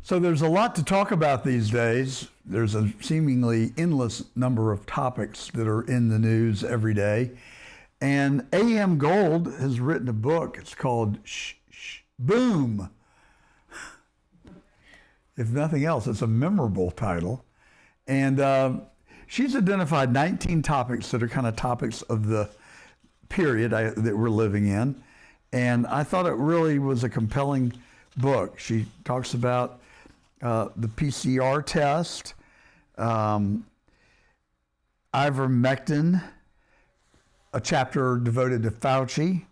So there's a lot to talk about these days. There's a seemingly endless number of topics that are in the news every day. And A.M. Gold has written a book. It's called Boom. If nothing else, it's a memorable title. And she's identified 19 topics that are kind of topics of the period that we're living in. And I thought it really was a compelling book. She talks about the PCR test, ivermectin, a chapter devoted to Fauci,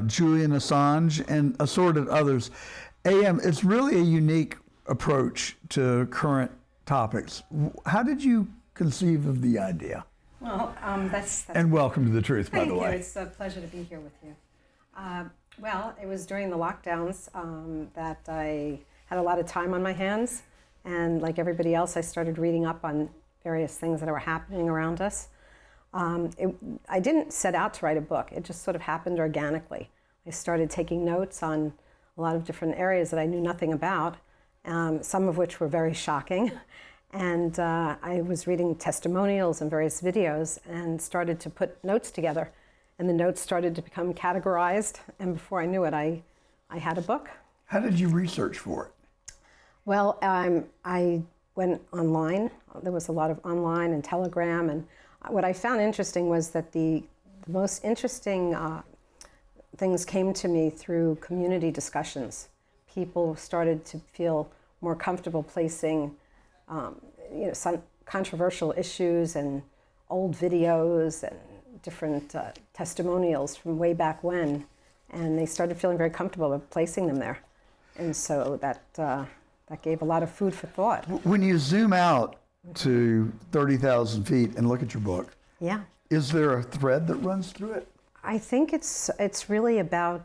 Julian Assange, and assorted others. A.M., it's really a unique approach to current topics. How did you conceive of the idea? Well, that's and welcome to The Truth, by the way. Thank you. It's a pleasure to be here with you. Well, it was during the lockdowns that I had a lot of time on my hands, and like everybody else, I started reading up on various things that were happening around us. I didn't set out to write a book. It just sort of happened organically. I started taking notes on a lot of different areas that I knew nothing about, some of which were very shocking. And I was reading testimonials and various videos and started to put notes together. And the notes started to become categorized. And before I knew it, I had a book. How did you research for it? Well, I went online. There was a lot of online and Telegram. And what I found interesting was that the most interesting things came to me through community discussions. People started to feel more comfortable placing some controversial issues and old videos and different testimonials from way back when, and they started feeling very comfortable with placing them there. And so that gave a lot of food for thought. When you zoom out to 30,000 feet and look at your book, yeah, is there a thread that runs through it? I think it's really about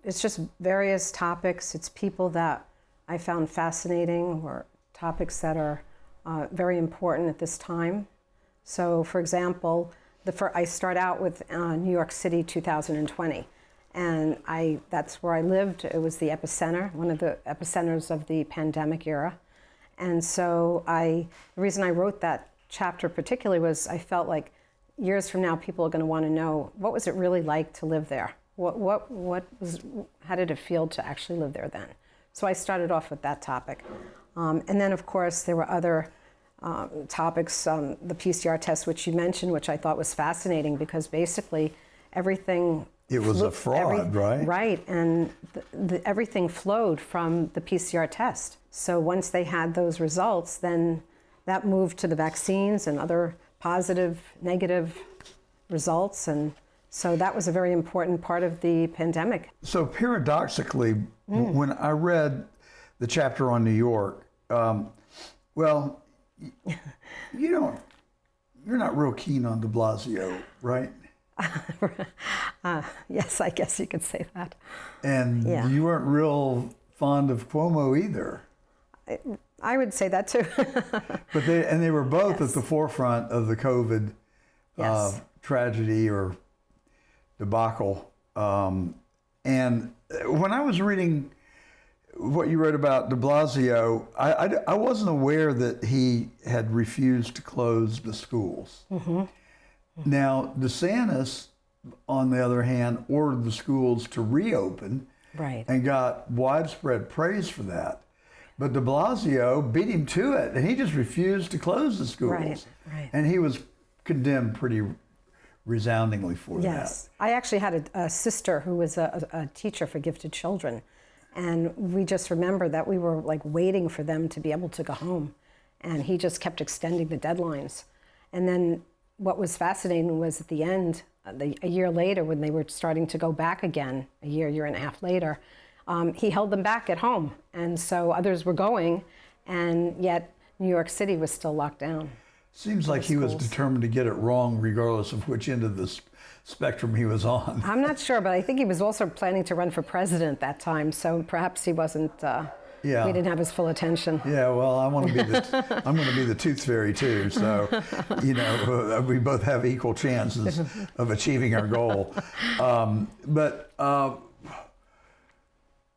it's just various topics. It's people that I found fascinating, or topics that are very important at this time. So, for example, I start out with New York City 2020, and that's where I lived. It was the epicenter, one of the epicenters of the pandemic era. And so the reason I wrote that chapter particularly was I felt like years from now people are going to want to know, what was it really like to live there? How did it feel to actually live there then? So I started off with that topic. And then, of course, there were other topics, the PCR test, which you mentioned, which I thought was fascinating because basically everything... It was a fraud, right? Right, and everything flowed from the PCR test. So once they had those results, then that moved to the vaccines and other positive, negative results, and so that was a very important part of the pandemic. So paradoxically, when I read the chapter on New York, well, you're not real keen on de Blasio, right? Yes, I guess you could say that. And you weren't real fond of Cuomo either. I would say that too. But they were both at the forefront of the COVID tragedy or debacle. And when I was reading what you wrote about de Blasio, I wasn't aware that he had refused to close the schools. Mm-hmm. Now, DeSantis, on the other hand, ordered the schools to reopen, right, and got widespread praise for that. But de Blasio beat him to it, and he just refused to close the schools. Right. And he was condemned pretty resoundingly for that. Yes. I actually had a sister who was a teacher for gifted children, and we just remember that we were like waiting for them to be able to go home, and he just kept extending the deadlines. And then what was fascinating was at the end, a year later, when they were starting to go back again, a year and a half later, he held them back at home. And so others were going, and yet New York City was still locked down. Seems like he was determined to get it wrong regardless of which end of the spectrum he was on. I'm not sure, but I think he was also planning to run for president at that time, so perhaps he wasn't... He didn't have his full attention. Yeah, well, I'm going to be the tooth fairy too. So, we both have equal chances of achieving our goal. But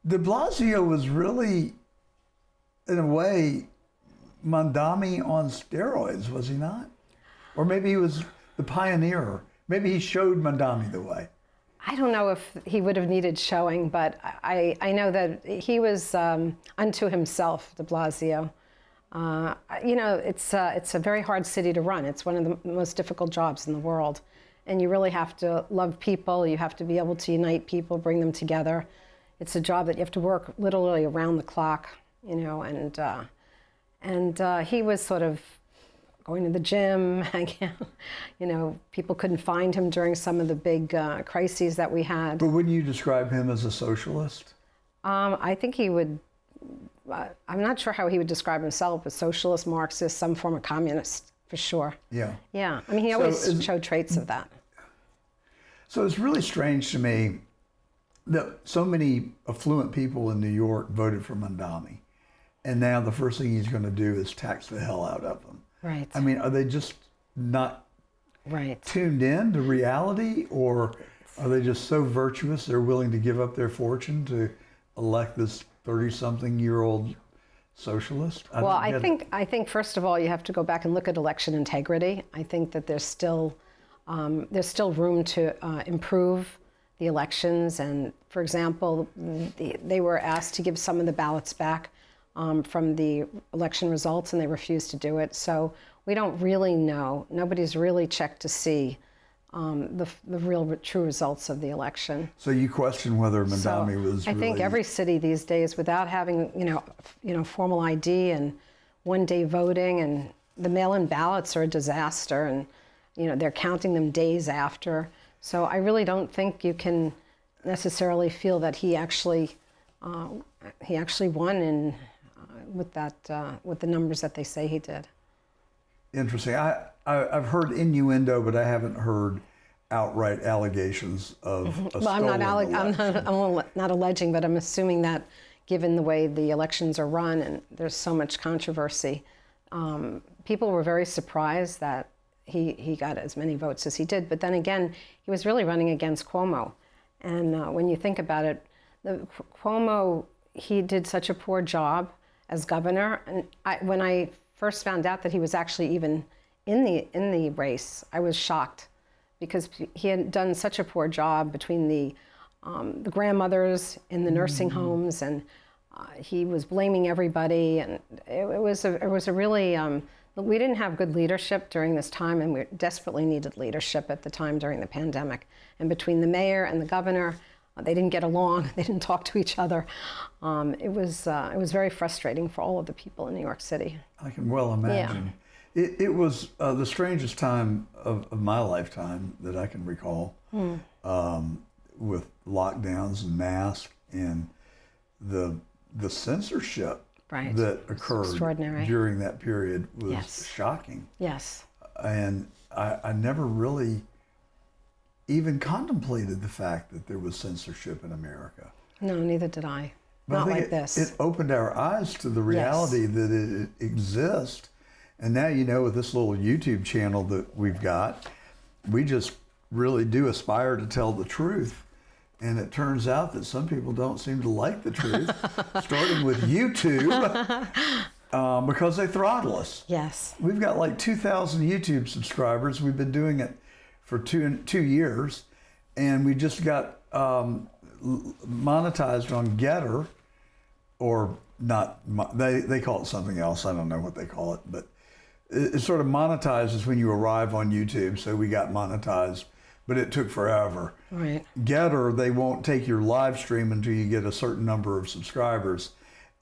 De Blasio was really, in a way, Mondami on steroids, was he not? Or maybe he was the pioneer. Maybe he showed Mondami the way. I don't know if he would have needed showing, but I know that he was unto himself, de Blasio. You know, it's a very hard city to run. It's one of the most difficult jobs in the world. And you really have to love people. You have to be able to unite people, bring them together. It's a job that you have to work literally around the clock, you know, and he was sort of going to the gym. You know, people couldn't find him during some of the big crises that we had. But wouldn't you describe him as a socialist? I think he would, I'm not sure how he would describe himself, a socialist, Marxist, some form of communist, for sure. Yeah. Yeah, I mean, he always showed traits of that. So it's really strange to me that so many affluent people in New York voted for Mondami, and now the first thing he's going to do is tax the hell out of them. Right. I mean, are they just not tuned in to reality, or are they just so virtuous they're willing to give up their fortune to elect this 30-something-year-old socialist? Well, I think first of all you have to go back and look at election integrity. I think that there's still room to improve the elections. And for example, they were asked to give some of the ballots back from the election results, and they refused to do it. So we don't really know. Nobody's really checked to see the real true results of the election. So you question whether Mondami was I think every city these days, without having you know formal ID and one-day voting, and the mail-in ballots are a disaster, and you know they're counting them days after. So I really don't think you can necessarily feel that he actually won in with the numbers that they say he did. Interesting. I've heard innuendo, but I haven't heard outright allegations of a Well, stolen I'm not alleging, but I'm assuming that given the way the elections are run and there's so much controversy, people were very surprised that he got as many votes as he did. But then again, he was really running against Cuomo. And when you think about it, Cuomo, he did such a poor job as governor. And when I first found out that he was actually even in the race, I was shocked, because he had done such a poor job between the grandmothers in the nursing homes, and he was blaming everybody, and it was a really we didn't have good leadership during this time, and we desperately needed leadership at the time during the pandemic. And between the mayor and the governor, they didn't get along. They didn't talk to each other. It was very frustrating for all of the people in New York City. I can well imagine. Yeah. It was the strangest time of my lifetime that I can recall, with lockdowns and masks and the censorship that occurred during that period was shocking. Yes. And I never really even contemplated the fact that there was censorship in America. No, neither did I. But not I think like this. It opened our eyes to the reality that it exists. And now, you know, with this little YouTube channel that we've got, we just really do aspire to tell the truth. And it turns out that some people don't seem to like the truth, starting with YouTube, because they throttle us. Yes. We've got like 2,000 YouTube subscribers. We've been doing it for two years, and we just got monetized on Getter, or not, they call it something else. I don't know what they call it, but it sort of monetizes when you arrive on YouTube, so we got monetized, but it took forever. Right. Getter, they won't take your live stream until you get a certain number of subscribers.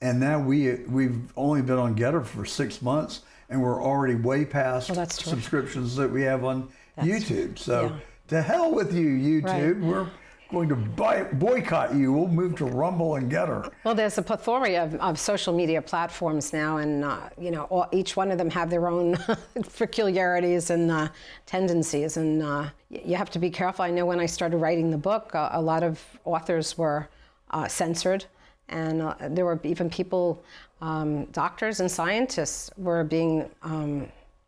And now we've only been on Getter for 6 months, and we're already way past subscriptions that we have on YouTube. So to hell with you, YouTube. Right. We're going to boycott you. We'll move to Rumble and Getter. Well, there's a plethora of social media platforms now, and you know, each one of them have their own peculiarities and tendencies, and you have to be careful. I know when I started writing the book, a lot of authors were censored, and there were even people, doctors and scientists, were being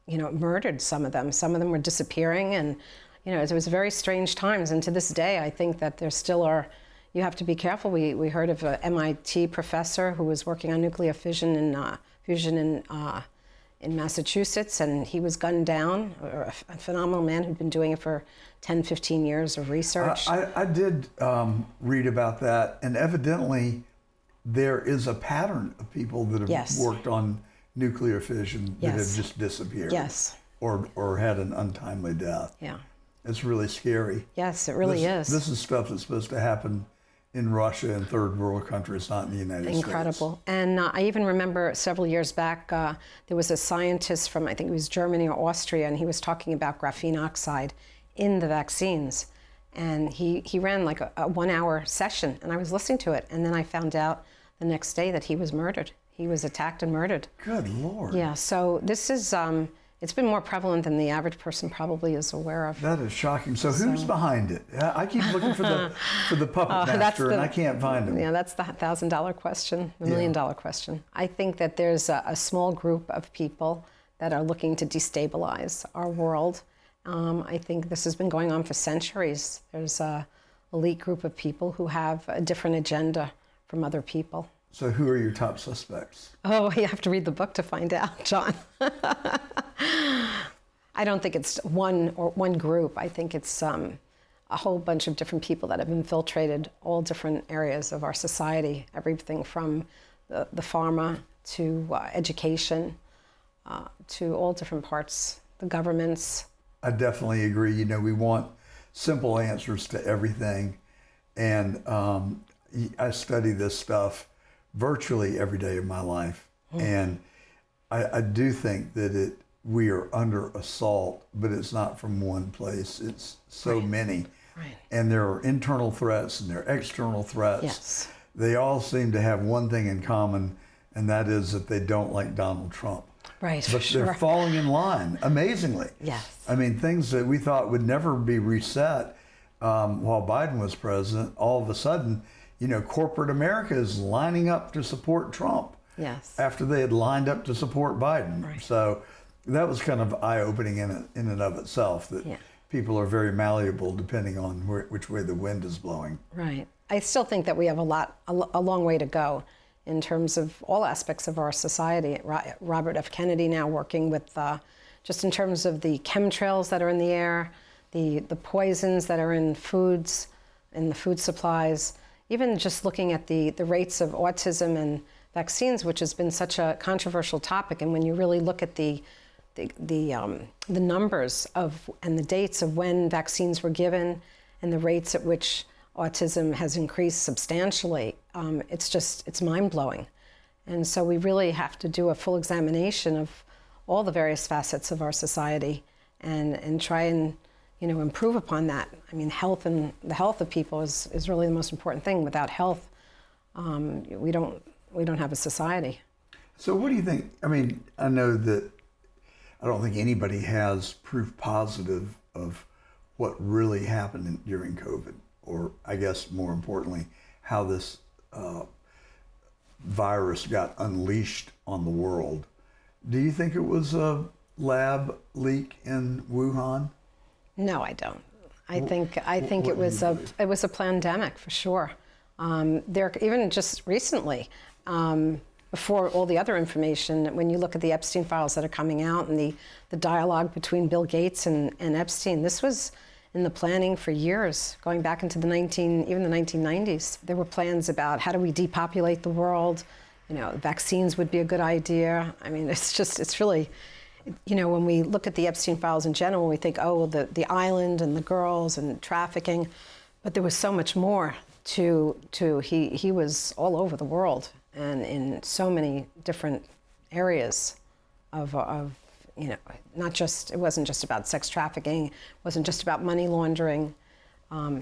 you know, murdered. Some of them were disappearing, and you know, it was very strange times. And to this day, I think that there still are, you have to be careful. We heard of an MIT professor who was working on nuclear fusion in Massachusetts, and he was gunned down, a phenomenal man who'd been doing it for 10, 15 years of research. I did read about that, and evidently there is a pattern of people that have worked on nuclear fission that have just disappeared. Yes. Or had an untimely death. Yeah. It's really scary. Yes, it really is. This is stuff that's supposed to happen in Russia and third world countries, not in the United States. Incredible. And I even remember several years back, there was a scientist from, I think it was Germany or Austria, and he was talking about graphene oxide in the vaccines. And he ran like a 1-hour session, and I was listening to it. And then I found out the next day that he was murdered. He was attacked and murdered. Good Lord. Yeah, so this is, it's been more prevalent than the average person probably is aware of. That is shocking. So who's behind it? I keep looking for the puppet master, and I can't find him. Yeah, that's the $1,000 question, the $1 million question. I think that there's a small group of people that are looking to destabilize our world. I think this has been going on for centuries. There's an elite group of people who have a different agenda from other people. So who are your top suspects? Oh, you have to read the book to find out, John. I don't think it's one group. I think it's a whole bunch of different people that have infiltrated all different areas of our society, everything from the pharma to education to all different parts, the governments. I definitely agree. You know, we want simple answers to everything. And I study this stuff virtually every day of my life. And I do think that we are under assault, but it's not from one place. It's so many. Right. And there are internal threats and there are external threats. Yes. They all seem to have one thing in common, and that is that they don't like Donald Trump. Right. But they're falling in line, amazingly. Yes. I mean, things that we thought would never be reset while Biden was president, all of a sudden, you know, corporate America is lining up to support Trump. Yes. After they had lined up to support Biden. Right. So that was kind of eye-opening in and of itself, that people are very malleable depending on which way the wind is blowing. Right. I still think that we have a long way to go in terms of all aspects of our society. Robert F. Kennedy now working with, just in terms of the chemtrails that are in the air, the poisons that are in foods, in the food supplies, even just looking at the rates of autism and vaccines, which has been such a controversial topic. And when you really look at the numbers of and the dates of when vaccines were given and the rates at which autism has increased substantially, it's mind-blowing. And so we really have to do a full examination of all the various facets of our society and try and, you know, improve upon that. I mean, health and the health of people is really the most important thing. Without health, we don't have a society. So what do you think? I mean, I know that I don't think anybody has proof positive of what really happened during COVID, or I guess more importantly, how this virus got unleashed on the world. Do you think it was a lab leak in Wuhan? No, I don't. I think it was a pandemic for sure. There, even just recently, before all the other information, when you look at the Epstein files that are coming out and the dialogue between Bill Gates and Epstein, this was in the planning for years, going back into even the 1990s. There were plans about how do we depopulate the world. You know, vaccines would be a good idea. I mean, it's really, you know, when we look at the Epstein files in general, we think, oh, the island and the girls and trafficking, but there was so much more to he was all over the world and in so many different areas of you know, it wasn't just about sex trafficking, it wasn't just about money laundering.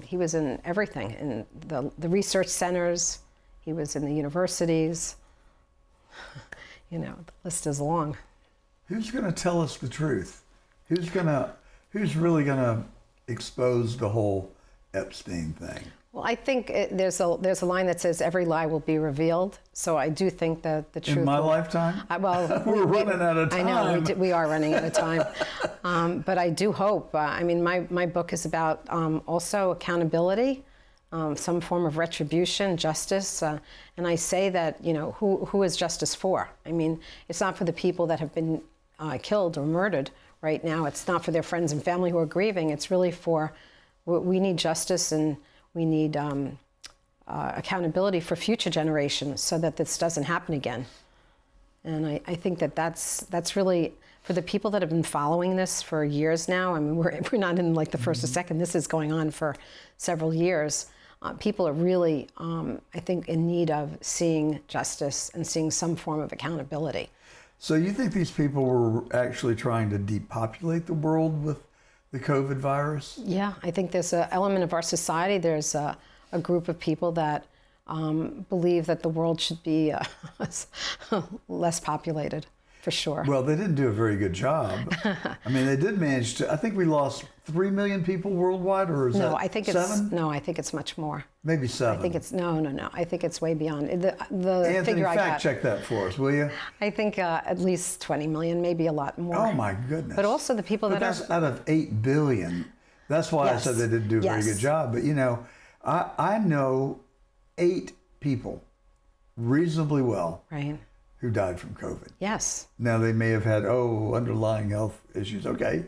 He was in everything, in the research centers, he was in the universities. You know, the list is long. Who's going to tell us the truth? Who's really going to expose the whole Epstein thing? Well, I think there's a line that says every lie will be revealed. So I do think that the truth. In my lifetime? We're running out of time. I know we are running out of time, but I do hope. I mean, my book is about also accountability, some form of retribution, justice. And I say that, who is justice for? I mean, it's not for the people that have been killed or murdered right now. It's not for their friends and family who are grieving. It's really for, we need justice, and we need accountability for future generations so that this doesn't happen again. And I think that that's really, for the people that have been following this for years now, I mean, we're not in like the first or second, this is going on for several years. People are really, I think, in need of seeing justice and seeing some form of accountability. So you think these people were actually trying to depopulate the world with the COVID virus? Yeah, I think there's an element of our society, there's a group of people that believe that the world should be less populated, for sure. Well, they didn't do a very good job. I mean, they did manage to, I think we lost 3 million people worldwide, or is that 7? No, I think it's much more. Maybe 7. I think it's, no. I think it's way beyond. The Anthony, figure I got. fact check that for us, will you? I think at least 20 million, maybe a lot more. Oh my goodness. But also the people that that's out of 8 billion. That's why Yes. I said they didn't do a very good job. But I know 8 people reasonably well right. who died from COVID. Yes. Now they may have had underlying health issues, okay,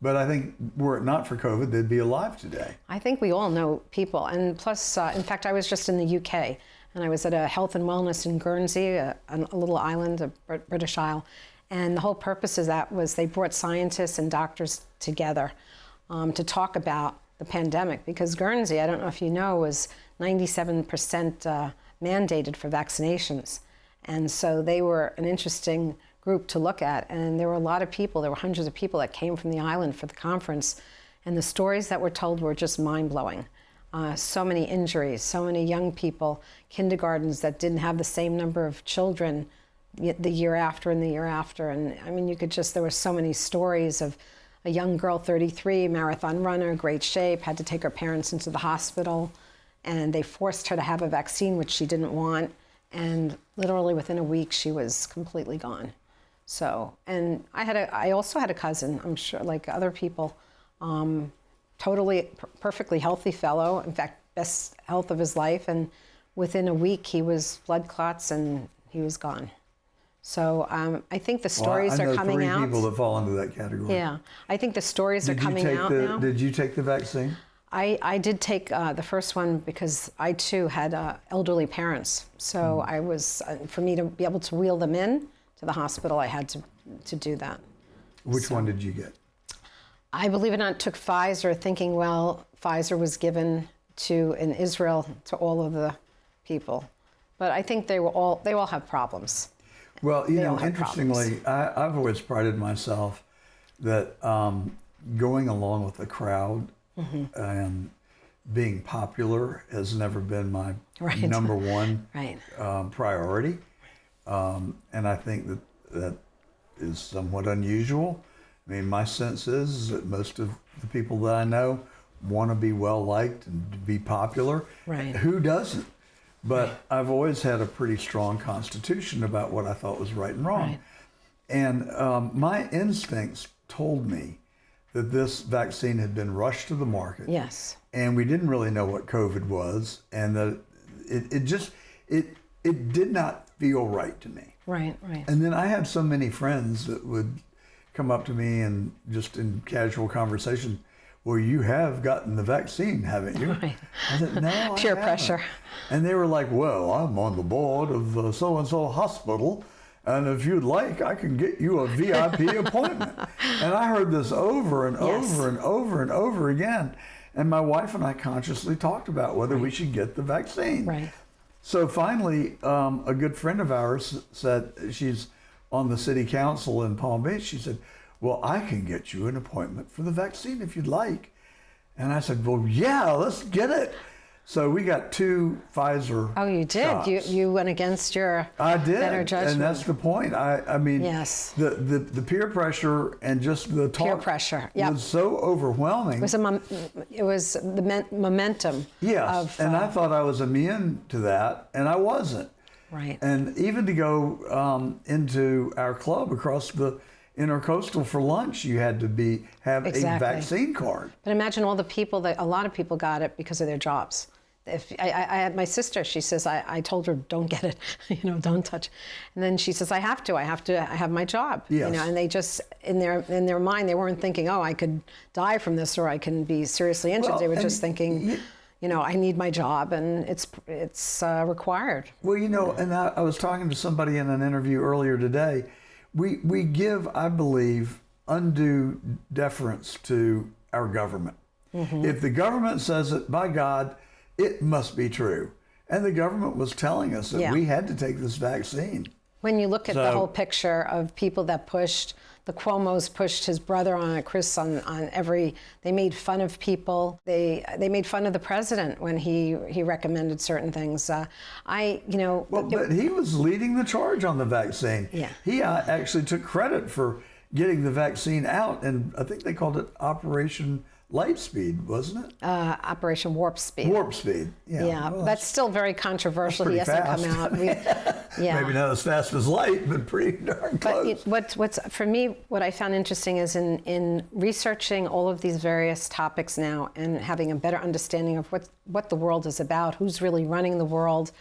but I think were it not for COVID, they'd be alive today. I think we all know people, and plus, in fact, I was just in the UK, and I was at a health and wellness in Guernsey, a little island, a British Isle, and the whole purpose of that was they brought scientists and doctors together to talk about the pandemic, because Guernsey, I don't know if you know, was 97% mandated for vaccinations. And so they were an interesting group to look at. And there were a lot of people, there were hundreds of people that came from the island for the conference. And the stories that were told were just mind-blowing. So many injuries, so many young people, kindergartens that didn't have the same number of children the year after and the year after. And I mean, there were so many stories of a young girl, 33, marathon runner, great shape, had to take her parents into the hospital, and they forced her to have a vaccine, which she didn't want. And literally within a week, she was completely gone. So, and I also had a cousin, I'm sure, like other people, totally perfectly healthy fellow, in fact, best health of his life. And within a week, he was blood clots and he was gone. So I think the stories are coming out. I know 3 people that fall into that category. Yeah, I think the stories are coming out now. Did you take the vaccine? I did take the first one because I too had elderly parents. So I was, for me to be able to wheel them in to the hospital, I had to do that. Which one did you get? I, believe it or not, took Pfizer, thinking, well, Pfizer was given in Israel to all of the people. But I think they all have problems. Well, interestingly, I've always prided myself that going along with the crowd and being popular has never been my number one priority. And I think that is somewhat unusual. I mean, my sense is that most of the people that I know want to be well-liked and be popular. Right. Who doesn't? But I've always had a pretty strong constitution about what I thought was right and wrong. Right. And my instincts told me that this vaccine had been rushed to the market. Yes. And we didn't really know what COVID was, and that it did not feel right to me. Right. And then I had so many friends that would come up to me and just in casual conversation, well, you have gotten the vaccine, haven't you? Right. I said, no, Peer pressure. And they were like, well, I'm on the board of so-and-so hospital, and if you'd like, I can get you a VIP appointment. And I heard this over and over and over and over again. And my wife and I consciously talked about whether we should get the vaccine. Right. So finally, a good friend of ours said, she's on the city council in Palm Beach, she said, well, I can get you an appointment for the vaccine if you'd like. And I said, well, yeah, let's get it. So we got 2 Pfizer Oh, you did? shots. You went against your I did, better judgment. and that's the point. I mean, yes. the peer pressure and just the talk peer pressure. Yep. was so overwhelming. It was the momentum. Yes, and I thought I was immune to that, and I wasn't. Right. And even to go into our club across the Intercoastal for lunch, you had to have a vaccine card. But imagine all the people a lot of people got it because of their jobs. if I had my sister, she says, I told her, don't get it, don't touch. And then she says, I have my job, yes. And they just, in their mind, they weren't thinking, oh, I could die from this or I can be seriously injured. They were just thinking, I need my job and it's required. Well, and I was talking to somebody in an interview earlier today. We give, I believe, undue deference to our government. Mm-hmm. If the government says it, by God, it must be true. And the government was telling us that we had to take this vaccine. When you look at the whole picture of people that pushed, the Cuomos pushed his brother on Chris on every, they made fun of people. They made fun of the president when he recommended certain things. But he was leading the charge on the vaccine. Yeah. He actually took credit for getting the vaccine out, and I think they called it Operation Light Speed, wasn't it? Operation Warp Speed. Warp Speed, yeah. Yeah, well, that's still very controversial. He hasn't come out. Maybe not as fast as light, but pretty darn close. But what's for me, what I found interesting is in researching all of these various topics now and having a better understanding of what the world is about, who's really running the world,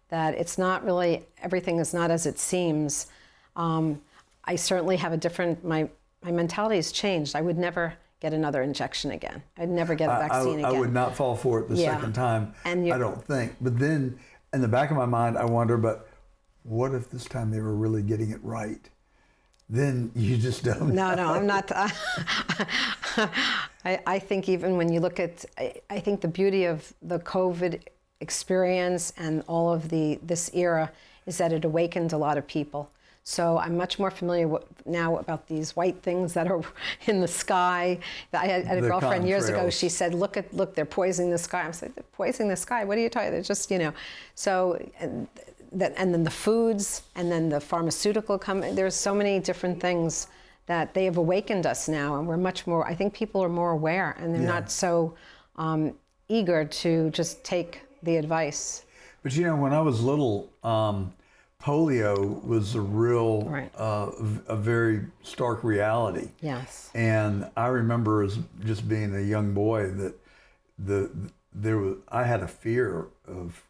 that it's not really, everything is not as it seems. I certainly have a different, my mentality has changed. I would never get another injection again. I'd never get a vaccine again. I would not fall for it the second time, I don't think. But then in the back of my mind, I wonder, but what if this time they were really getting it right? Then you just don't know. No, I'm not. I think even when you look at, I think the beauty of the COVID experience and all of this era is that it awakened a lot of people. So I'm much more familiar now about these white things that are in the sky. I had a girlfriend years ago. She said, "Look, they're poisoning the sky." I'm saying, "They're poisoning the sky? What are you talking? They're just, So, and then the foods, and then the pharmaceutical company. There's so many different things that they have awakened us now, and we're much more. I think people are more aware, and they're not so eager to just take the advice. But when I was little. Polio was a real, a very stark reality. Yes. And I remember as just being a young boy that I had a fear of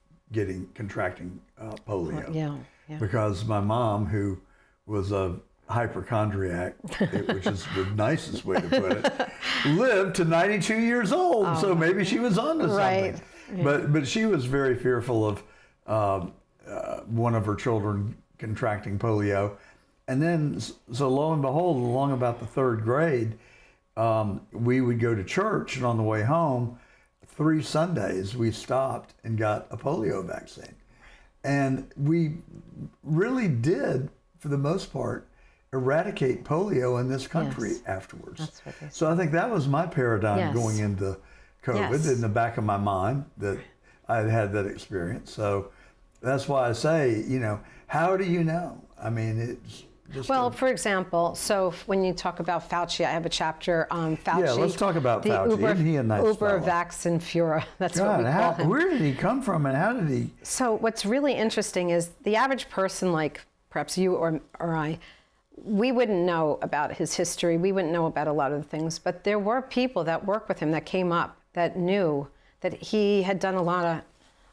contracting polio. Yeah. Because my mom, who was a hypochondriac, which is the nicest way to put it, lived to 92 years old. So maybe she was onto something. Yeah. But she was very fearful of one of her children contracting polio. And then, so lo and behold, along about the third grade, we would go to church, and on the way home, 3 Sundays, we stopped and got a polio vaccine. And we really did, for the most part, eradicate polio in this country afterwards. That's what they so I think that was my paradigm going into COVID, in the back of my mind, that I had that experience. So that's why I say, how do you know? I mean, it's just... Well, for example, so when you talk about Fauci, I have a chapter on Fauci. Yeah, let's talk about Fauci. Isn't he a nice Uber fellow? Vaccine Führer. That's what we call him. Where did he come from, and how did he... So what's really interesting is the average person, like perhaps you or I, we wouldn't know about his history. We wouldn't know about a lot of the things. But there were people that worked with him that came up that knew that he had done a lot of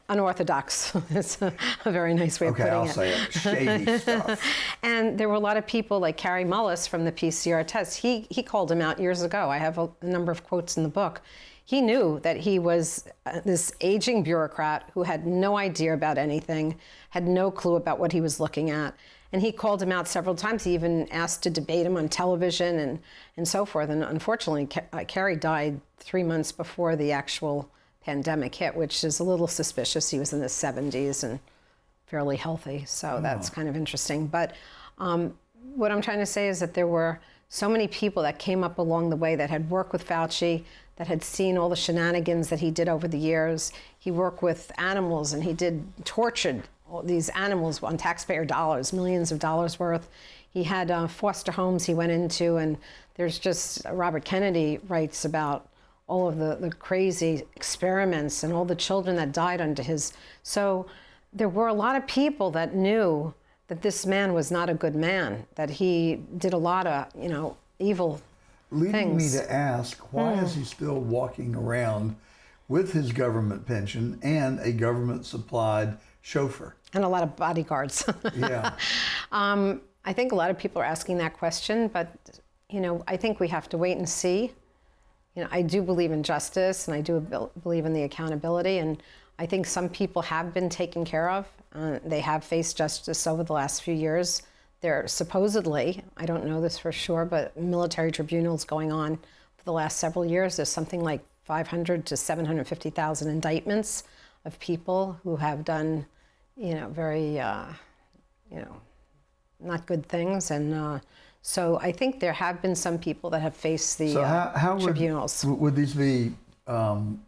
unorthodox. It's a very nice way of putting it. Okay, I'll say it. Shady stuff. And there were a lot of people like Carrie Mullis from the PCR test. He called him out years ago. I have a number of quotes in the book. He knew that he was this aging bureaucrat who had no idea about anything, had no clue about what he was looking at. And he called him out several times. He even asked to debate him on television and so forth. And unfortunately, Carrie died 3 months before the actual pandemic hit, which is a little suspicious. He was in his 70s and fairly healthy, so that's kind of interesting. But what I'm trying to say is that there were so many people that came up along the way that had worked with Fauci, that had seen all the shenanigans that he did over the years. He worked with animals, and he tortured all these animals on taxpayer dollars, millions of dollars worth. He had foster homes he went into, and there's just, Robert Kennedy writes about all of the crazy experiments and all the children that died under his. So there were a lot of people that knew that this man was not a good man, that he did a lot of, evil Leading things. me to ask, why is he still walking around with his government pension and a government-supplied chauffeur. And a lot of bodyguards. Yeah. I think a lot of people are asking that question, but I think we have to wait and see. I do believe in justice, and I do believe in the accountability, and I think some people have been taken care of. They have faced justice over the last few years. There are supposedly, I don't know this for sure, but military tribunals going on for the last several years. There's something like 500 to 750,000 indictments of people who have done, very, not good things. And so I think there have been some people that have faced the tribunals. Would these be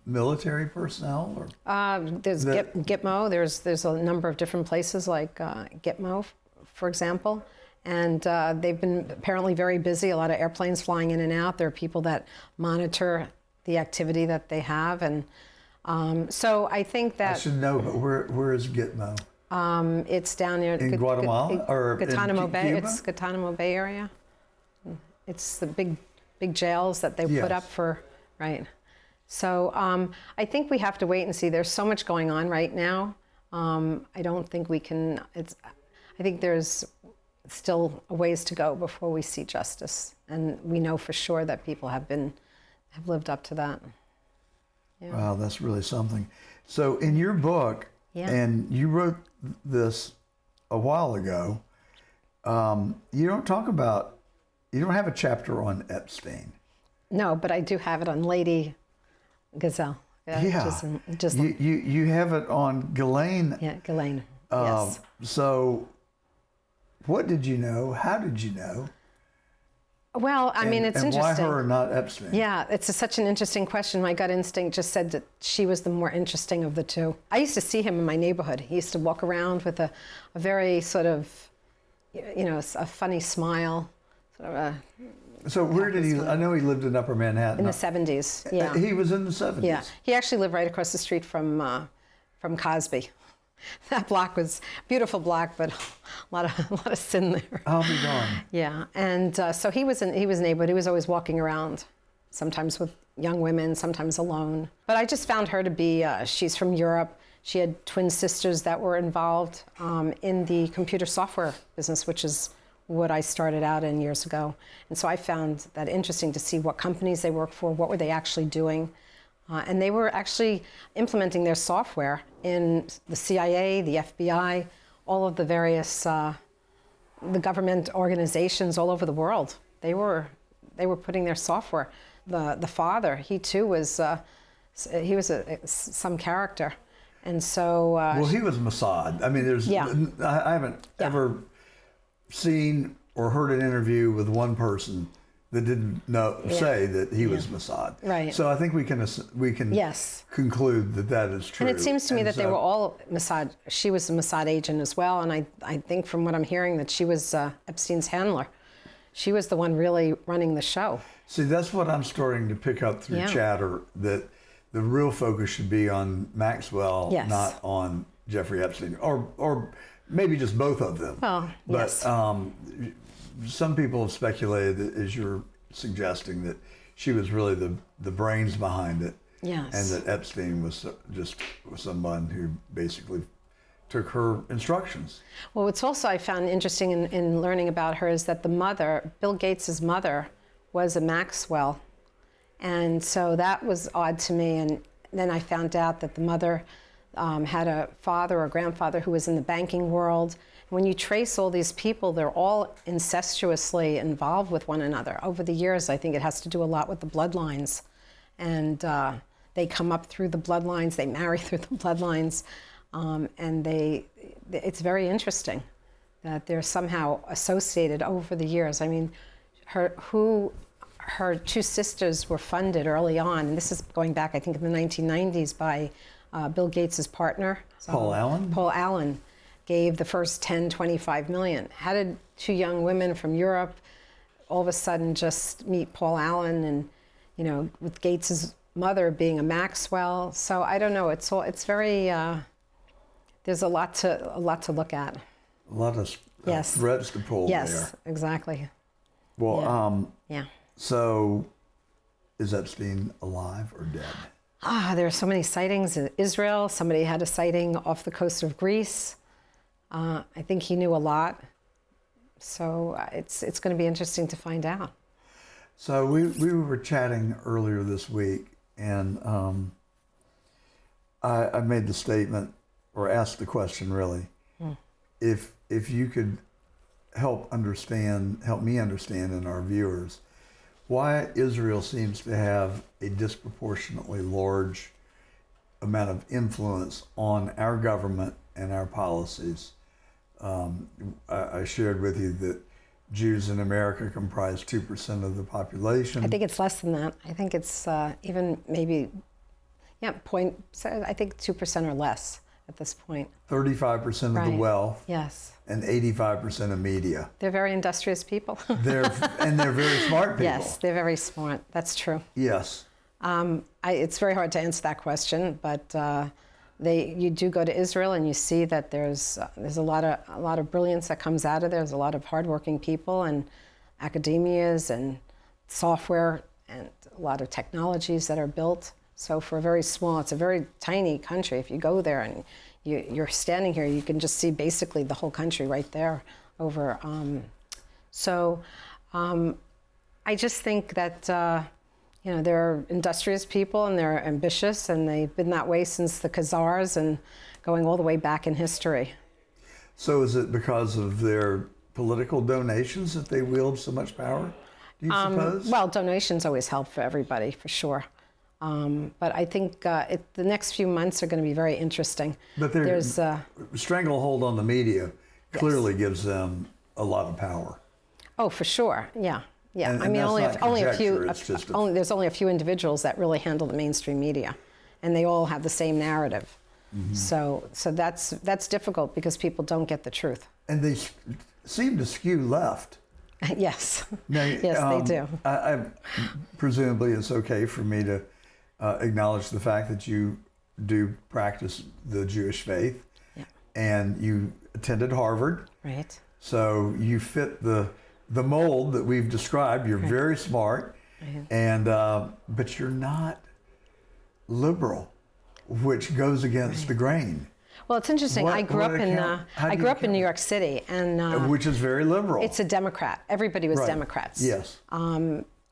military personnel? Or? There's Gitmo. There's a number of different places like Gitmo, for example. And they've been apparently very busy, a lot of airplanes flying in and out. There are people that monitor the activity that they have. And so I think that... I should know, but where is Gitmo? It's down near in Guatemala or Guantanamo in Bay. Cuba? It's Guantanamo Bay area. It's the big jails that they put up for, right? So I think we have to wait and see. There's so much going on right now. I don't think we can. I think there's still a ways to go before we see justice, and we know for sure that people have lived up to that. Yeah. Wow, that's really something. So in your book, and you wrote this a while ago, you don't have a chapter on Epstein. No, but I do have it on Lady Gazelle. Just you have it on Ghislaine. Yeah, Ghislaine. Yes. So what did you know? How did you know? Well, I mean, it's interesting. And why her and not Epstein? Yeah, it's such an interesting question. My gut instinct just said that she was the more interesting of the two. I used to see him in my neighborhood. He used to walk around with a very sort of, a funny smile. Sort of a So where did he, I know he lived in Upper Manhattan. In the 70s, yeah. He was in the 70s? Yeah. He actually lived right across the street from Cosby. That block was a beautiful block, but a lot of sin there. I'll be darned. Yeah, and so he was a neighborhood. He was always walking around, sometimes with young women, sometimes alone. But I just found her to be, she's from Europe. She had twin sisters that were involved in the computer software business, which is what I started out in years ago. And so I found that interesting to see what companies they worked for, what were they actually doing. And they were actually implementing their software in the CIA, the FBI, all of the various the government organizations all over the world. They were putting their software. The father, he too was some character, and so. Well, he was Mossad. I mean, I haven't ever seen or heard an interview with one person that didn't say that he was Mossad. Right. So I think we can conclude that is true. And it seems to me that they were all Mossad. She was a Mossad agent as well, and I think from what I'm hearing that she was Epstein's handler. She was the one really running the show. See, that's what I'm starting to pick up through chatter, that the real focus should be on Maxwell, not on Jeffrey Epstein, or maybe just both of them. Well, but some people have speculated, as you're suggesting, that she was really the brains behind it. Yes. And that Epstein was just someone who basically took her instructions. Well, what's also I found interesting in learning about her is that the mother, Bill Gates' mother, was a Maxwell. And so that was odd to me. And then I found out that the mother had a father or grandfather who was in the banking world. When you trace all these people, they're all incestuously involved with one another. Over the years, I think it has to do a lot with the bloodlines. And they come up through the bloodlines, they marry through the bloodlines, and it's very interesting that they're somehow associated over the years. I mean, her two sisters were funded early on, and this is going back, I think, in the 1990s by Bill Gates' partner. Paul Allen? Paul Allen gave the first 10, 25 million. How did two young women from Europe all of a sudden just meet Paul Allen, and, with Gates' mother being a Maxwell? So I don't know, it's very, there's a lot to look at. A lot of threads to pull there. Yes, exactly. Well, yeah. So is Epstein alive or dead? There are so many sightings in Israel. Somebody had a sighting off the coast of Greece. I think he knew a lot. So it's going to be interesting to find out. So we were chatting earlier this week, and I made the statement, or asked the question really, if you could help me understand and our viewers, why Israel seems to have a disproportionately large amount of influence on our government and our policies. I shared with you that Jews in America comprise 2% of the population. I think it's less than that. I think it's even maybe, I think 2% or less at this point. 35% of the wealth. Yes. And 85% of media. They're very industrious people. They're very smart people. Yes, they're very smart. That's true. Yes. It's very hard to answer that question, but you do go to Israel and you see that there's a lot of brilliance that comes out of there. There's a lot of hardworking people and academias and software and a lot of technologies that are built. So for it's a very tiny country. If you go there and you're standing here, you can just see basically the whole country right there over. I just think that they're industrious people and they're ambitious, and they've been that way since the Khazars and going all the way back in history. So is it because of their political donations that they wield so much power, do you suppose? Well, donations always help for everybody, for sure. But I think the next few months are going to be very interesting. But there's stranglehold on the media clearly gives them a lot of power. Oh, for sure. Yeah. Yeah. And I mean, there's only a few individuals that really handle the mainstream media, and they all have the same narrative. Mm-hmm. So that's difficult because people don't get the truth. And they seem to skew left. Yes. Now, yes, they do. Presumably, it's okay for me to acknowledge the fact that you do practice the Jewish faith, and you attended Harvard. Right. So you fit the mold that we've described. You're very smart, and but you're not liberal, which goes against the grain. Well, it's interesting. I grew up in New York City, and which is very liberal. It's a Democrat. Everybody was Democrats. Yes.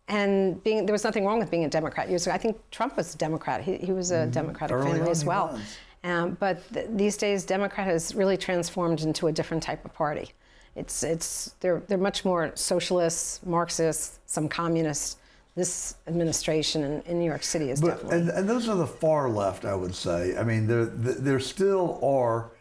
And there was nothing wrong with being a Democrat years ago. I think Trump was a Democrat. He was a Democratic family as well. But these days, Democrat has really transformed into a different type of party. They're much more socialists, Marxists, some communists. This administration in New York City is definitely. And those are the far left, I would say. I mean, there still are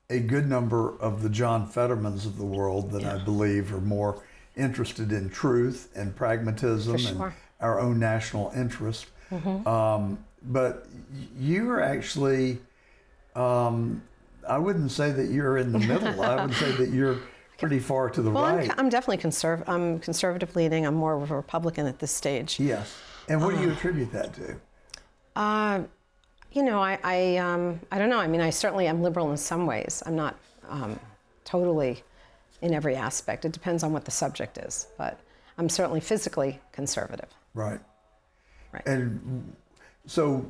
a good number of the John Fettermans of the world that I believe are more interested in truth and pragmatism and our own national interest. Mm-hmm. But you are actually, I wouldn't say that you're in the middle. I would say that you're pretty far to the right. I'm definitely I'm conservative leaning. I'm more of a Republican at this stage. Yes. And what do you attribute that to? I don't know. I mean, I certainly am liberal in some ways. I'm not totally in every aspect. It depends on what the subject is. But I'm certainly physically conservative. Right. And so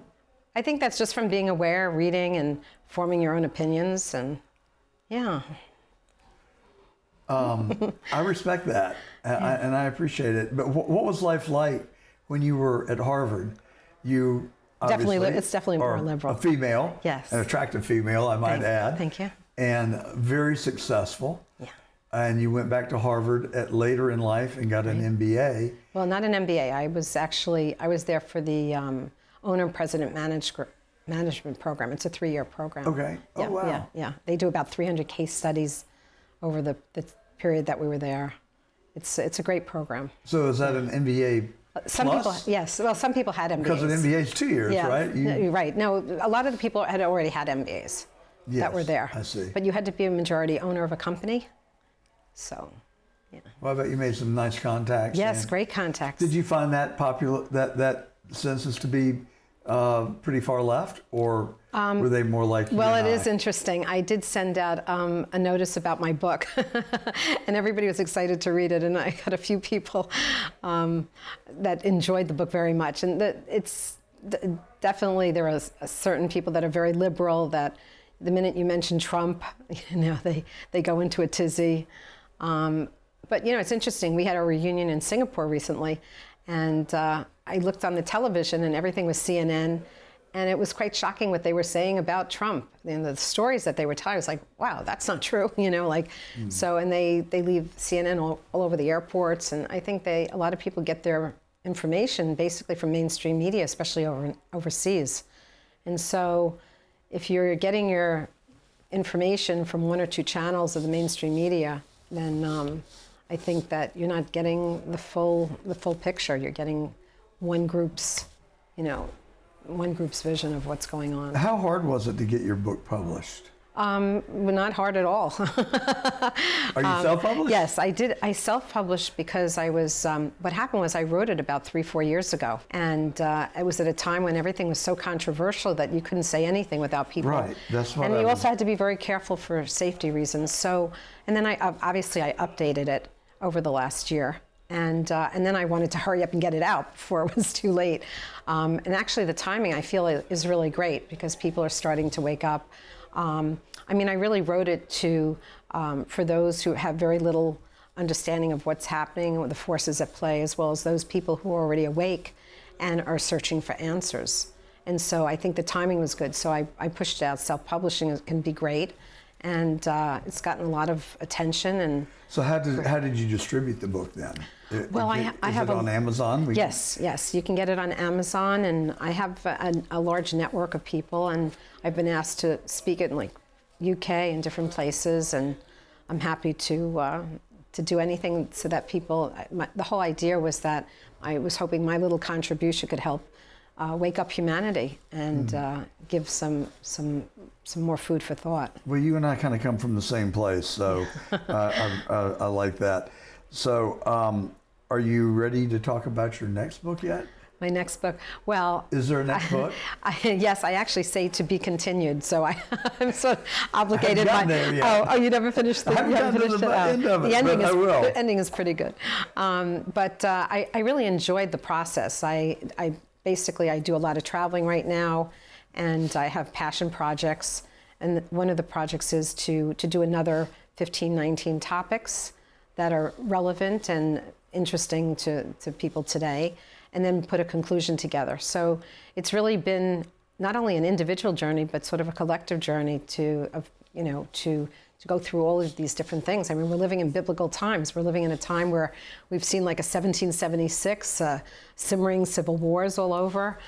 I think that's just from being aware, reading, and forming your own opinions. And I respect that, and I appreciate it. But what was life like when you were at Harvard? You it's definitely more liberal. A female, yes, an attractive female, I might add. Thank you. And very successful. Yeah. And you went back to Harvard later in life and got an MBA. Well, not an MBA. I was there for the Owner President Management Program. It's a 3-year program. Okay. Yeah, oh wow. Yeah. They do about 300 case studies over the period that we were there. It's a great program. So is that an MBA Some plus? people, yes. Well, some people had MBAs. Because an MBA is 2 years, right? You're right. No, a lot of the people had already had MBAs that were there. I see. But you had to be a majority owner of a company. So, yeah. Well, I bet you made some nice contacts. Yes, great contacts. Did you find that that census to be pretty far left, or were they more like you? Well, it is interesting. I did send out a notice about my book, and everybody was excited to read it, and I got a few people that enjoyed the book very much. And Definitely there are certain people that are very liberal that the minute you mention Trump, they go into a tizzy. But it's interesting. We had a reunion in Singapore recently, and I looked on the television and everything was CNN, and it was quite shocking what they were saying about Trump. And the stories that they were telling, I was like, wow, that's not true, So, and they leave CNN all over the airports, and I think a lot of people get their information basically from mainstream media, especially overseas. And so if you're getting your information from one or two channels of the mainstream media, then I think that you're not getting the full picture. You're getting one group's vision of what's going on. How hard was it to get your book published? Not hard at all. Are you self-published? Yes, I did. I self-published because I was, what happened was I wrote it about 3-4 years ago. And it was at a time when everything was so controversial that you couldn't say anything without people. Right, that's what And you also had to be very careful for safety reasons. So, and then I updated it over the last year. And then I wanted to hurry up and get it out before it was too late. And actually the timing I feel is really great because people are starting to wake up. I really wrote it for those who have very little understanding of what's happening, the forces at play, as well as those people who are already awake and are searching for answers. And so I think the timing was good. So I pushed it out. Self-publishing can be great. And it's gotten a lot of attention. And so how did you distribute the book then? Well, I have it on Amazon? Yes, you can get it on Amazon, and I have a large network of people, and I've been asked to speak it in like UK and different places, and I'm happy to do anything so that people. The whole idea was that I was hoping my little contribution could help wake up humanity and give some more food for thought. Well, you and I kind of come from the same place, so I like that. So, are you ready to talk about your next book yet? My next book, well... Is there a next book? Yes, I actually say to be continued, so I'm sort of obligated. I haven't gotten there yet. Oh, you never finished the... I haven't gotten to the end of it, but I will. The ending is pretty good. But I really enjoyed the process. I do a lot of traveling right now, and I have passion projects. And one of the projects is to do another 15, 19 topics that are relevant and interesting to people today, and then put a conclusion together. So it's really been not only an individual journey, but sort of a collective journey to go through all of these different things. I mean, we're living in biblical times. We're living in a time where we've seen like a 1776 simmering civil wars all over,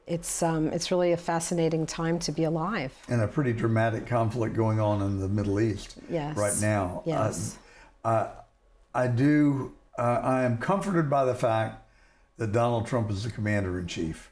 it's really a fascinating time to be alive. And a pretty dramatic conflict going on in the Middle East right now. Yes. I am comforted by the fact that Donald Trump is the commander-in-chief.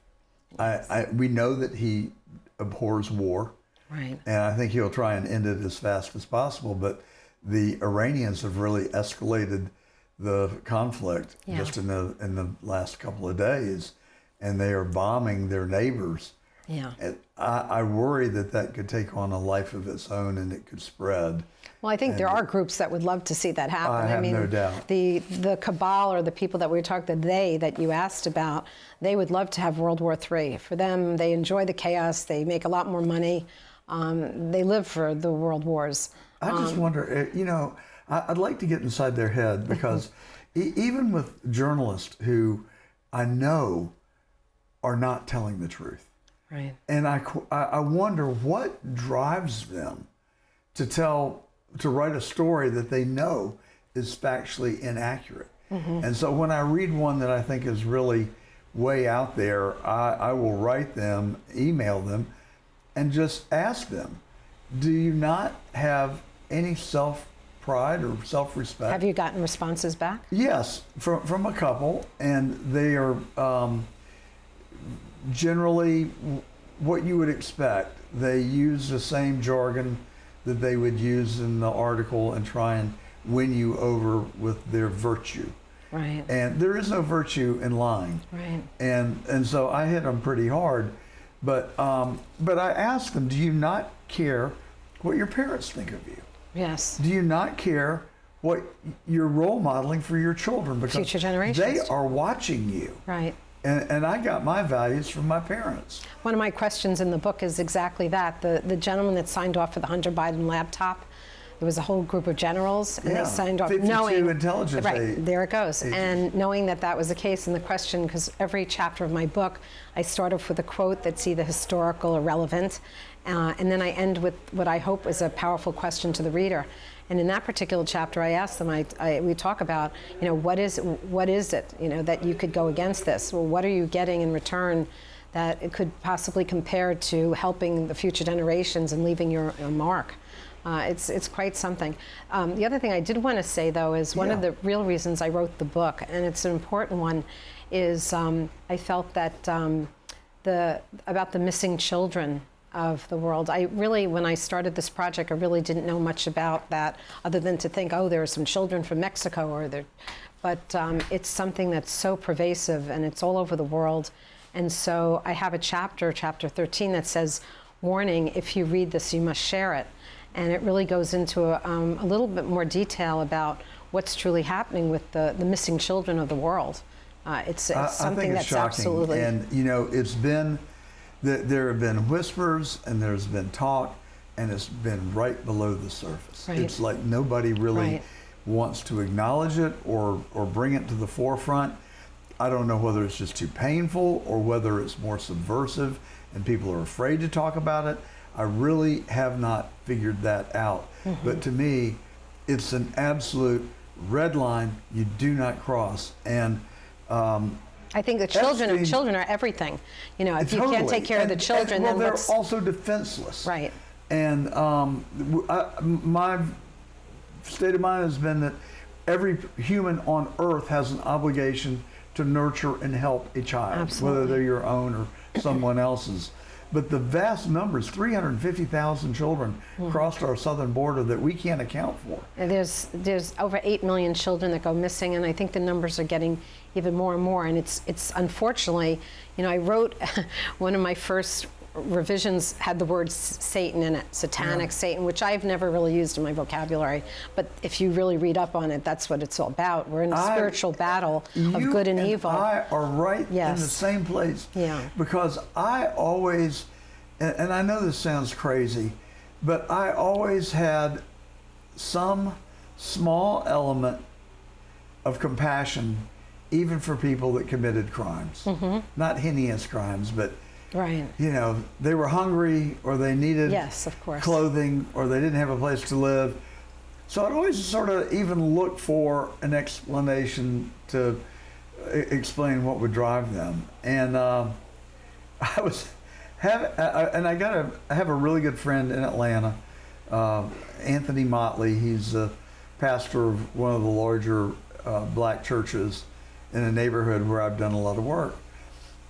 Yes. We know that he abhors war. Right. And I think he'll try and end it as fast as possible. But the Iranians have really escalated the conflict just in the last couple of days. And they are bombing their neighbors. Yeah. And I worry that could take on a life of its own and it could spread. Well, I think there are groups that would love to see that happen. I have no doubt. The cabal, or the people that we talked, that you asked about, they would love to have World War III. For them, they enjoy the chaos. They make a lot more money. They live for the world wars. I just wonder, I'd like to get inside their head, because even with journalists who I know are not telling the truth. Right. And I wonder what drives them to write a story that they know is factually inaccurate. Mm-hmm. And so when I read one that I think is really way out there, I will write them, email them, and just ask them, do you not have any self-pride or self-respect? Have you gotten responses back? Yes, from a couple, and they are generally what you would expect. They use the same jargon that they would use in the article and try and win you over with their virtue. Right. And there is no virtue in lying. Right. And so I hit them pretty hard, but I asked them, do you not care what your parents think of you? Yes. Do you not care what you're role modeling for your children, because future generations. They are watching you. Right. And I got my values from my parents. One of my questions in the book is exactly that. The gentleman that signed off for the Hunter Biden laptop, there was a whole group of generals, and they signed off 52 knowing intelligence there it goes, agents. And knowing that that was the case. And the question, because every chapter of my book, I start off with a quote that's either historical or relevant, and then I end with what I hope is a powerful question to the reader. And in that particular chapter, I asked them, we talk about, what is it, that you could go against this? Well, what are you getting in return that it could possibly compare to helping the future generations and leaving your mark? It's quite something. The other thing I did want to say, though, is one of the real reasons I wrote the book, and it's an important one, is I felt that about the missing children of the world. When I started this project, I really didn't know much about that, other than to think, oh, there are some children from Mexico, but it's something that's so pervasive, and it's all over the world. And so I have a chapter 13, that says, warning, if you read this, you must share it. And it really goes into a little bit more detail about what's truly happening with the missing children of the world. It's something that's shocking. Absolutely. And, it's been, there have been whispers and there's been talk, and it's been right below the surface. Right. It's like nobody really wants to acknowledge it or bring it to the forefront. I don't know whether it's just too painful or whether it's more subversive and people are afraid to talk about it. I really have not figured that out. Mm-hmm. But to me, it's an absolute red line you do not cross. And I think the children are everything. If you can't take care of the children, then they're also defenseless. Right. And my state of mind has been that every human on earth has an obligation to nurture and help a child, Absolutely. whether they're your own or someone else's. But the vast numbers, 350,000 children crossed our southern border that we can't account for. And there's over 8 million children that go missing, and I think the numbers are getting even more and more. And it's unfortunately, I wrote one of my first revisions had the word Satan in it, satanic Satan, which I've never really used in my vocabulary. But if you really read up on it, that's what it's all about. We're in a spiritual battle of good and evil. I are right in the same place. Yeah. Because I always, and I know this sounds crazy, but I always had some small element of compassion, even for people that committed crimes. Mm-hmm. Not heinous crimes, but right. They were hungry, or they needed of course. clothing, or they didn't have a place to live. So I'd always sort of even look for an explanation to explain what would drive them. And I have a really good friend in Atlanta, Anthony Motley. He's a pastor of one of the larger black churches in a neighborhood where I've done a lot of work.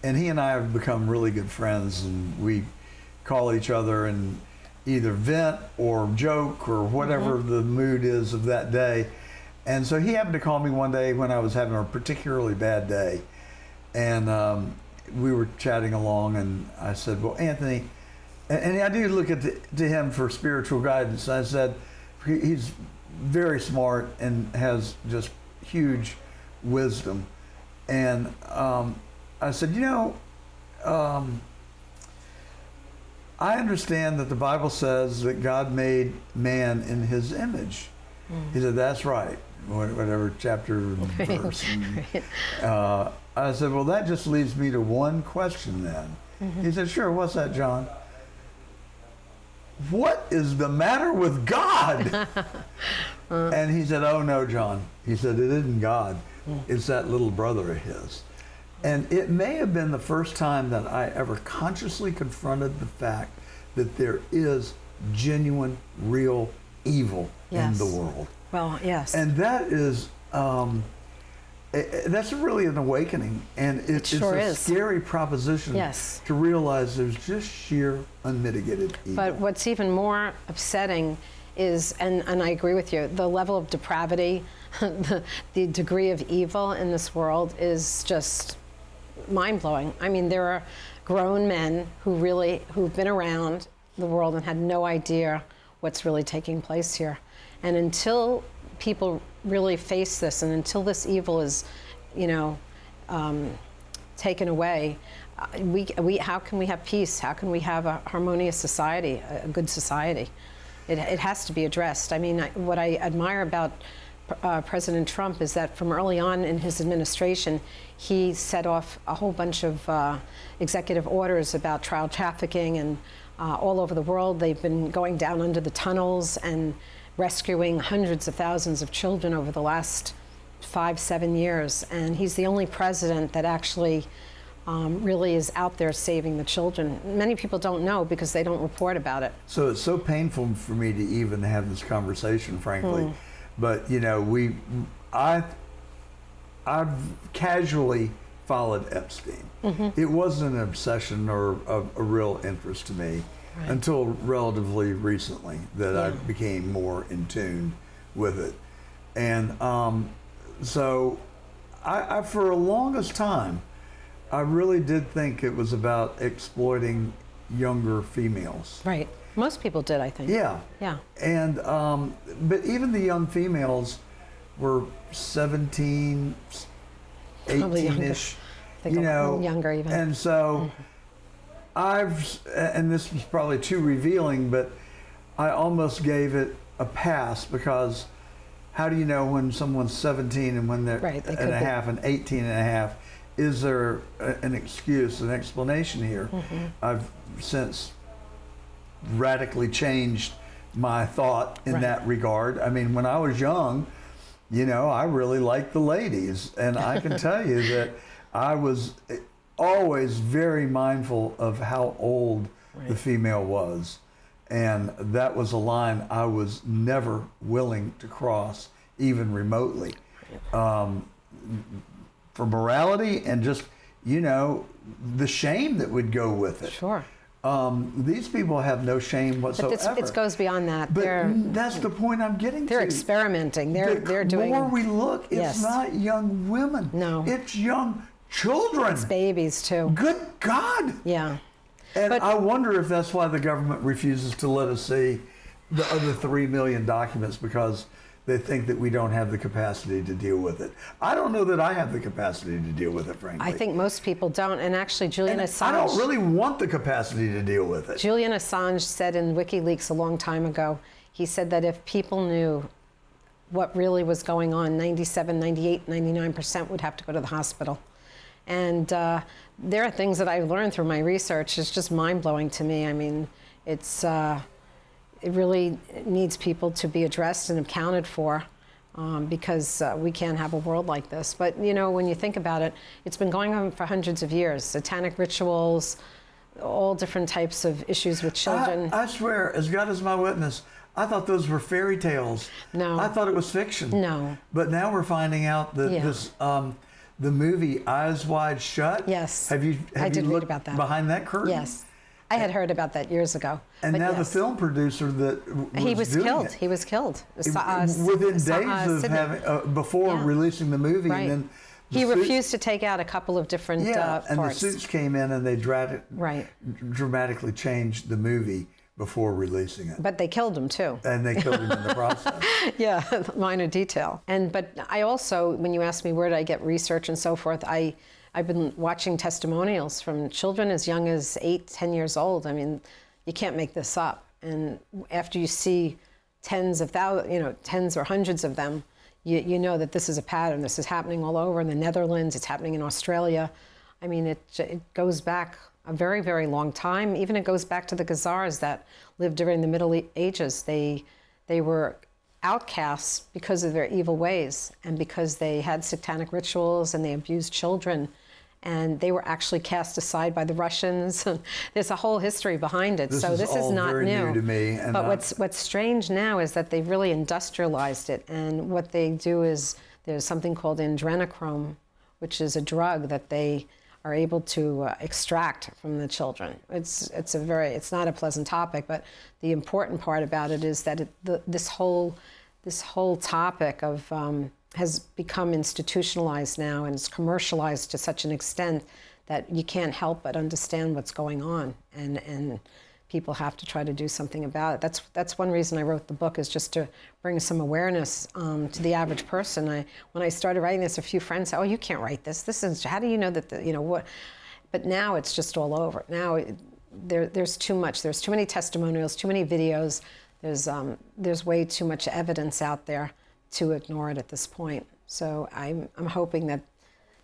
And he and I have become really good friends, and we call each other and either vent or joke or whatever the mood is of that day. And so he happened to call me one day when I was having a particularly bad day. And we were chatting along, and I said, well, Anthony, and I do look to him for spiritual guidance. I said, he's very smart and has just huge wisdom. And I said, I understand that the Bible says that God made man in his image. He said, that's right, whatever chapter and verse. I said, well, that just leads me to one question then. He said, sure, what's that, John? What is the matter with God? And he said, oh, no, John. He said, it isn't God. It's that little brother of his. And it may have been the first time that I ever consciously confronted the fact that there is genuine, real evil in the world. Well, yes. And that is, that's really an awakening. And it's a scary proposition to realize there's just sheer unmitigated evil. But what's even more upsetting is, and I agree with you, the level of depravity, the degree of evil in this world is just mind-blowing. I mean, there are grown men who've been around the world and had no idea what's really taking place here. And until people really face this, and until this evil is, taken away, how can we have peace? How can we have a harmonious society, a good society? It has to be addressed. I mean, what I admire about President Trump is that from early on in his administration, he set off a whole bunch of executive orders about child trafficking, and all over the world they've been going down under the tunnels and rescuing hundreds of thousands of children over the last 5-7 years. And he's the only president that actually really is out there saving the children. Many people don't know because they don't report about it. So it's so painful for me to even have this conversation, frankly. But I've casually followed Epstein. It wasn't an obsession or a real interest to me until relatively recently that I became more in tune with it. And so I for the longest time, I really did think it was about exploiting younger females. Right. Most people did, I think. Yeah. Yeah. And but even the young females were 17, 18-ish, younger even. And so and this was probably too revealing, but I almost gave it a pass, because how do you know when someone's 17 and when they're and a half and 18 and a half? Is there an excuse, an explanation here? I've since radically changed my thought in that regard. I mean, when I was young, I really liked the ladies. And I can tell you that I was always very mindful of how old the female was. And that was a line I was never willing to cross, even remotely. For morality and just, the shame that would go with it. Sure. These people have no shame whatsoever. But it goes beyond that. But that's the point I'm getting to. They're experimenting. They're doing. The more we look, it's not young women. No. It's young children. It's babies too. Good God. Yeah. And I wonder if that's why the government refuses to let us see the other 3 million documents, because they think that we don't have the capacity to deal with it. I don't know that I have the capacity to deal with it, frankly. I think most people don't. And actually, Julian Assange... I don't really want the capacity to deal with it. Julian Assange said in WikiLeaks a long time ago, he said that if people knew what really was going on, 97, 98, 99% would have to go to the hospital. And there are things that I've learned through my research. It's just mind-blowing to me. I mean, it really needs people to be addressed and accounted for, because we can't have a world like this. But, when you think about it, it's been going on for hundreds of years. Satanic rituals, all different types of issues with children. I swear, as God is my witness, I thought those were fairy tales. No. I thought it was fiction. No. But now we're finding out that this... the movie Eyes Wide Shut. Yes. Have you read about that. Behind that curtain? Yes. I had heard about that years ago. And now the film producer that was doing it, he was killed. Within days of having, before releasing the movie. Right. And then he refused to take out a couple of different parts. And the suits came in and they dramatically changed the movie before releasing it. But they killed him too. And they killed him in the process. Yeah, minor detail. But I also, when you asked me where did I get research and so forth, I've been watching testimonials from children as young as 8, 10 years old. I mean, you can't make this up. And after you see tens of thousands, tens or hundreds of them, you know that this is a pattern. This is happening all over in the Netherlands. It's happening in Australia. I mean, it goes back a very, very long time. Even it goes back to the Khazars that lived during the Middle Ages. They were outcasts because of their evil ways and because they had satanic rituals and they abused children, and they were actually cast aside by the Russians. There's a whole history behind it. This is not very new to me. And but what's strange now is that they've really industrialized it, and what they do is there's something called adrenochrome, which is a drug that they are able to extract from the children. It's not a pleasant topic, but the important part about it is that this whole topic of has become institutionalized now, and it's commercialized to such an extent that you can't help but understand what's going on. And people have to try to do something about it. That's one reason I wrote the book, is just to bring some awareness to the average person. When I started writing this, a few friends said, "Oh, you can't write this. This is, how do you know that what?" But now it's just all over. Now there's too much. There's too many testimonials, too many videos. There's way too much evidence out there to ignore it at this point. So I'm hoping that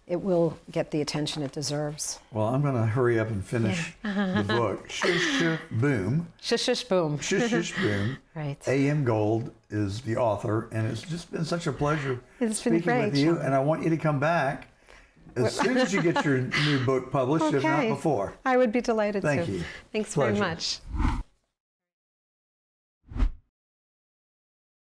it will get the attention it deserves. Well, I'm going to hurry up and finish the book. Shush, shush, boom. Shush, shush, boom. Shush, shush, boom. Right. A.M. Gold is the author, and it's just been such a pleasure speaking with you. And I want you to come back as soon as you get your new book published, if not before. I would be delighted to. Thank you. Thanks Pleasure. very much.